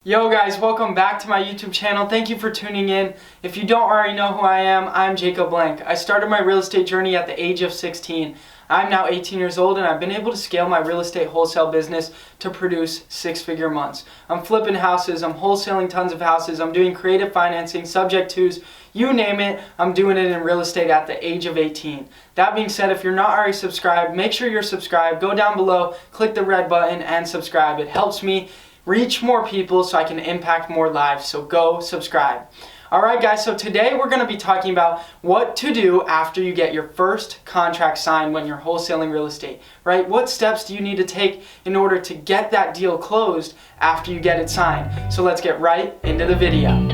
Yo guys, welcome back to my YouTube channel. Thank you for tuning in. If you don't already know who I am, I'm Jacob Blank. I started my real estate journey at the age of 16. I'm now 18 years old and I've been able to scale my real estate wholesale business to produce six-figure months. I'm flipping houses, I'm wholesaling tons of houses, I'm doing creative financing, subject twos, you name it, I'm doing it in real estate at the age of 18. That being said, if you're not already subscribed, make sure you're subscribed. Go down below, click the red button and subscribe. It helps me reach more people so I can impact more lives. So go subscribe. Alright guys, so today we're going to be talking about what to do after you get your first contract signed when you're wholesaling real estate, right? What steps do you need to take in order to get that deal closed after you get it signed? So let's get right into the video.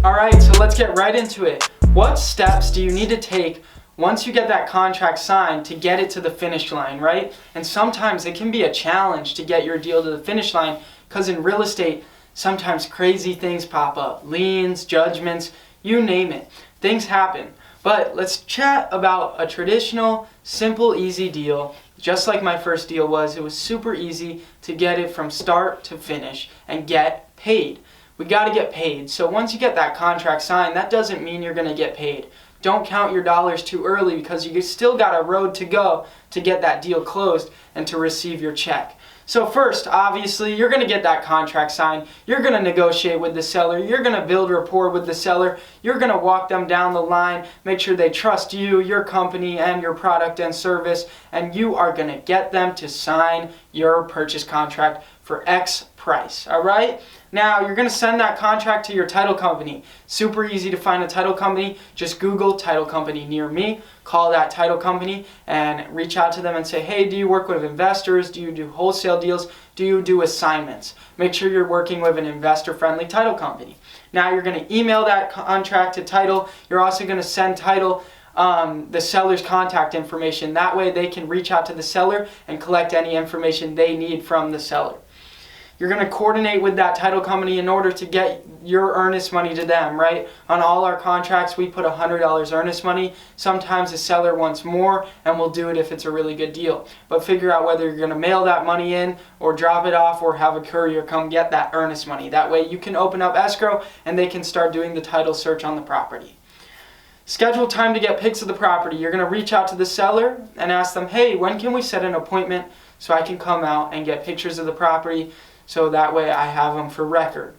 Alright, so let's get right into it. What steps do you need to take once you get that contract signed to get it to the finish line, right? And sometimes it can be a challenge to get your deal to the finish line because in real estate, sometimes crazy things pop up. Liens, judgments, you name it. Things happen. But let's chat about a traditional, simple, easy deal. Just like my first deal was, it was super easy to get it from start to finish and get paid. We got to get paid. So once you get that contract signed, that doesn't mean you're going to get paid. Don't count your dollars too early because you still got a road to go to get that deal closed and to receive your check. So first, obviously, you're going to get that contract signed. You're going to negotiate with the seller. You're going to build rapport with the seller. You're going to walk them down the line, make sure they trust you, your company, and your product and service, and you are going to get them to sign your purchase contract for X price, all right? Now, you're going to send that contract to your title company. Super easy to find a title company. Just Google title company near me, call that title company, and reach out to them and say, hey, do you work with investors? Do you do wholesale deals? Do you do assignments? Make sure you're working with an investor-friendly title company. Now, you're going to email that contract to title. You're also going to send title the seller's contact information. That way, they can reach out to the seller and collect any information they need from the seller. You're going to coordinate with that title company in order to get your earnest money to them, right? On all our contracts, we put $100 earnest money. Sometimes the seller wants more, and we'll do it if it's a really good deal. But figure out whether you're going to mail that money in or drop it off or have a courier come get that earnest money. That way you can open up escrow and they can start doing the title search on the property. Schedule time to get pics of the property. You're going to reach out to the seller and ask them, hey, when can we set an appointment so I can come out and get pictures of the property? So that way I have them for record.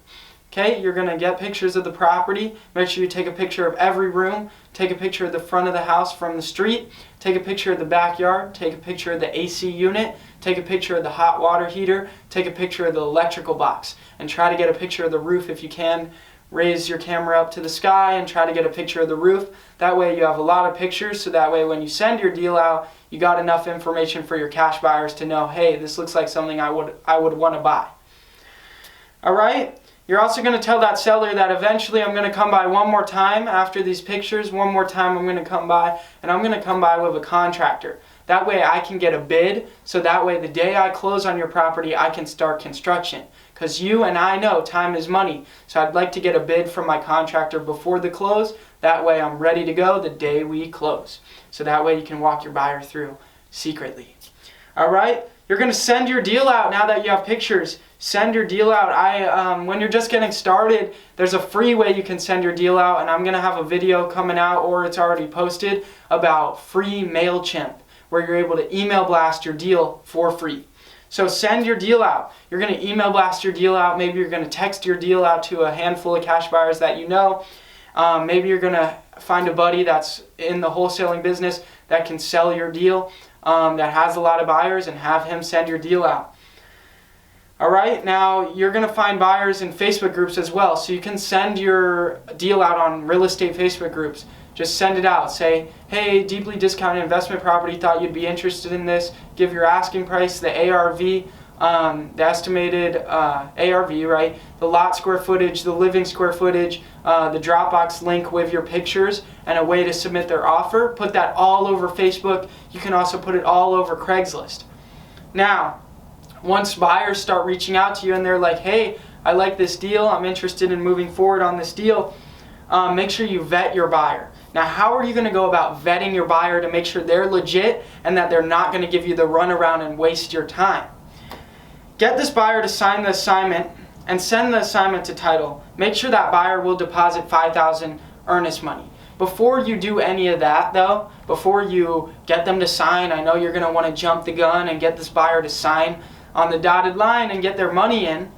Okay, you're going to get pictures of the property. Make sure you take a picture of every room. Take a picture of the front of the house from the street. Take a picture of the backyard. Take a picture of the AC unit. Take a picture of the hot water heater. Take a picture of the electrical box. And try to get a picture of the roof if you can. Raise your camera up to the sky and try to get a picture of the roof. That way you have a lot of pictures, so that way when you send your deal out, you got enough information for your cash buyers to know, hey, this looks like something I would want to buy. Alright, you're also going to tell that seller that eventually I'm going to come by one more time after these pictures. One more time I'm going to come by, and I'm going to come by with a contractor. That way I can get a bid, so that way the day I close on your property I can start construction. Because you and I know time is money, so I'd like to get a bid from my contractor before the close. That way I'm ready to go the day we close. So that way you can walk your buyer through secretly. Alright, you're going to send your deal out now that you have pictures. Send your deal out. When you're just getting started, there's a free way you can send your deal out, and I'm going to have a video coming out, or it's already posted, about free MailChimp, where you're able to email blast your deal for free. So send your deal out. You're going to email blast your deal out. Maybe you're going to text your deal out to a handful of cash buyers that you know. Maybe you're going to find a buddy that's in the wholesaling business that can sell your deal, that has a lot of buyers, and have him send your deal out. Alright, now you're going to find buyers in Facebook groups as well. So you can send your deal out on real estate Facebook groups. Just send it out. Say, hey, deeply discounted investment property, thought you'd be interested in this. Give your asking price, the ARV, the estimated ARV, right? The lot square footage, the living square footage, the Dropbox link with your pictures, and a way to submit their offer. Put that all over Facebook. You can also put it all over Craigslist. Now, once buyers start reaching out to you and they're like, hey, I like this deal, I'm interested in moving forward on this deal, make sure you vet your buyer. Now, how are you going to go about vetting your buyer to make sure they're legit and that they're not going to give you the runaround and waste your time? Get this buyer to sign the assignment and send the assignment to title. Make sure that buyer will deposit $5,000 earnest money. Before you do any of that though, before you get them to sign, I know you're going to want to jump the gun and get this buyer to sign on the dotted line and get their money in.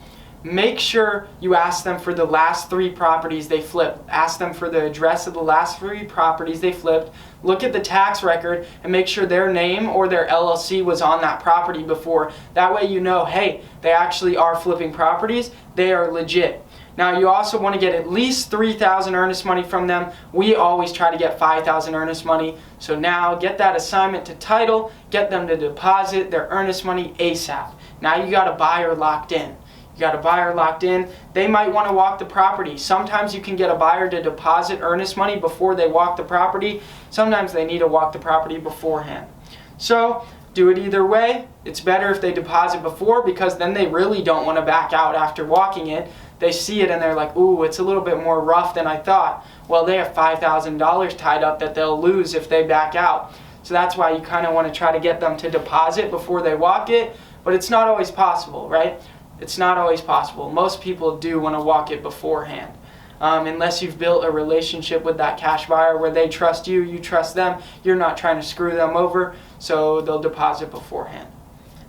Make sure you ask them for the last 3 properties they flipped. Ask them for the address of the last 3 properties they flipped. Look at the tax record and make sure their name or their LLC was on that property before. That way you know, hey, they actually are flipping properties. They are legit. Now, you also want to get at least $3,000 earnest money from them. We always try to get $5,000 earnest money. So now get that assignment to title, get them to deposit their earnest money ASAP. Now you got a buyer locked in. You got a buyer locked in. They might want to walk the property. Sometimes you can get a buyer to deposit earnest money before they walk the property. Sometimes they need to walk the property beforehand. So do it either way. It's better if they deposit before, because then they really don't want to back out after walking it. They see it and they're like, ooh, it's a little bit more rough than I thought. Well, they have $5,000 tied up that they'll lose if they back out. So that's why you kind of want to try to get them to deposit before they walk it. But it's not always possible, right? It's not always possible. Most people do want to walk it beforehand. Unless you've built a relationship with that cash buyer where they trust you, you trust them, you're not trying to screw them over, so they'll deposit beforehand.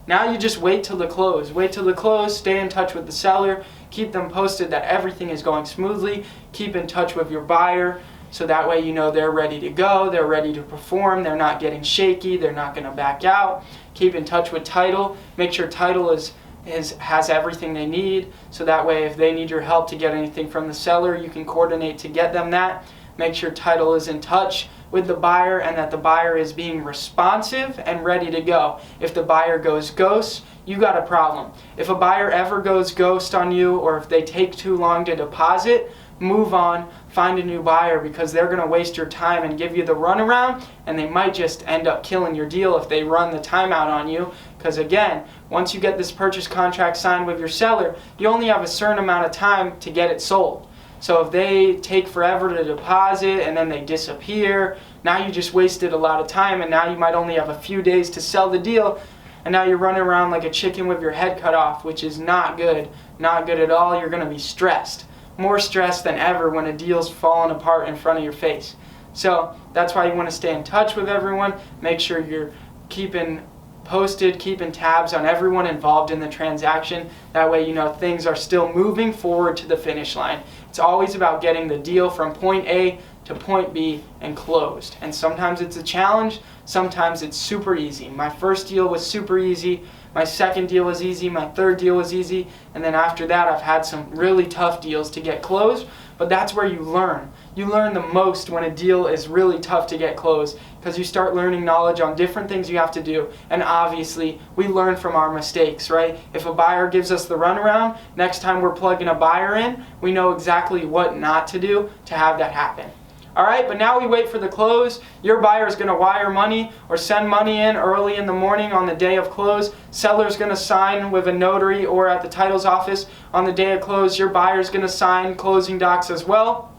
Now you just wait till the close. Wait till the close, stay in touch with the seller, keep them posted that everything is going smoothly, keep in touch with your buyer, so that way you know they're ready to go, they're ready to perform, they're not getting shaky, they're not going to back out. Keep in touch with title, make sure title has everything they need, so that way if they need your help to get anything from the seller, you can coordinate to get them that. Make sure title is in touch with the buyer and that the buyer is being responsive and ready to go. If the buyer goes ghost, you got a problem. If a buyer ever goes ghost on you, or if they take too long to deposit, move on, find a new buyer, because they're going to waste your time and give you the runaround, and they might just end up killing your deal if they run the timeout on you. Because again, once you get this purchase contract signed with your seller, you only have a certain amount of time to get it sold. So if they take forever to deposit and then they disappear, now you just wasted a lot of time, and now you might only have a few days to sell the deal, and now you're running around like a chicken with your head cut off, which is not good. Not good at all. You're going to be stressed. More stressed than ever when a deal's falling apart in front of your face. So that's why you want to stay in touch with everyone. Make sure you're keeping posted, keeping tabs on everyone involved in the transaction. That way you know things are still moving forward to the finish line. It's always about getting the deal from point A to point B and closed. And sometimes it's a challenge, sometimes it's super easy. My first deal was super easy, my second deal was easy, my third deal was easy, and then after that I've had some really tough deals to get closed, but that's where you learn. You learn the most when a deal is really tough to get closed, because you start learning knowledge on different things you have to do, and obviously we learn from our mistakes, right? If a buyer gives us the runaround, next time we're plugging a buyer in, we know exactly what not to do to have that happen. Alright, but now we wait for the close. Your buyer is going to wire money or send money in early in the morning on the day of close. Seller's going to sign with a notary or at the title's office on the day of close. Your buyer's going to sign closing docs as well.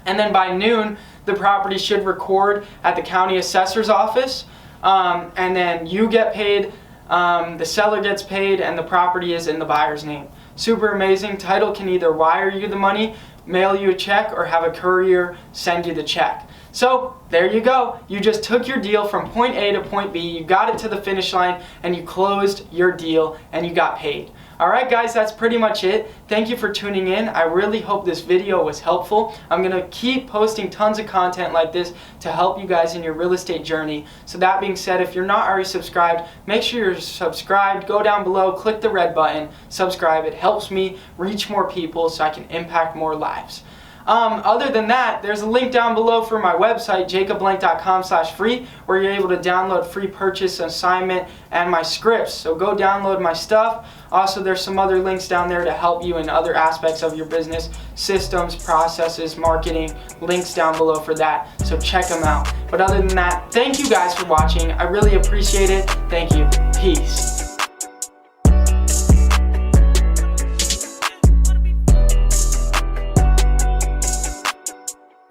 And then by noon, the property should record at the county assessor's office. And then you get paid, the seller gets paid, and the property is in the buyer's name. Super amazing. Title can either wire you the money, mail you a check, or have a courier send you the check. So there you go. You just took your deal from point A to point B, you got it to the finish line, and you closed your deal and you got paid. Alright guys, that's pretty much it. Thank you for tuning in. I really hope this video was helpful. I'm going to keep posting tons of content like this to help you guys in your real estate journey. So that being said, if you're not already subscribed, make sure you're subscribed. Go down below, click the red button, subscribe. It helps me reach more people so I can impact more lives. Other than that, there's a link down below for my website, jacobblank.com/free, where you're able to download free purchase assignment and my scripts. So go download my stuff. Also, there's some other links down there to help you in other aspects of your business, systems, processes, marketing, links down below for that. So check them out. But other than that, thank you guys for watching. I really appreciate it. Thank you. Peace.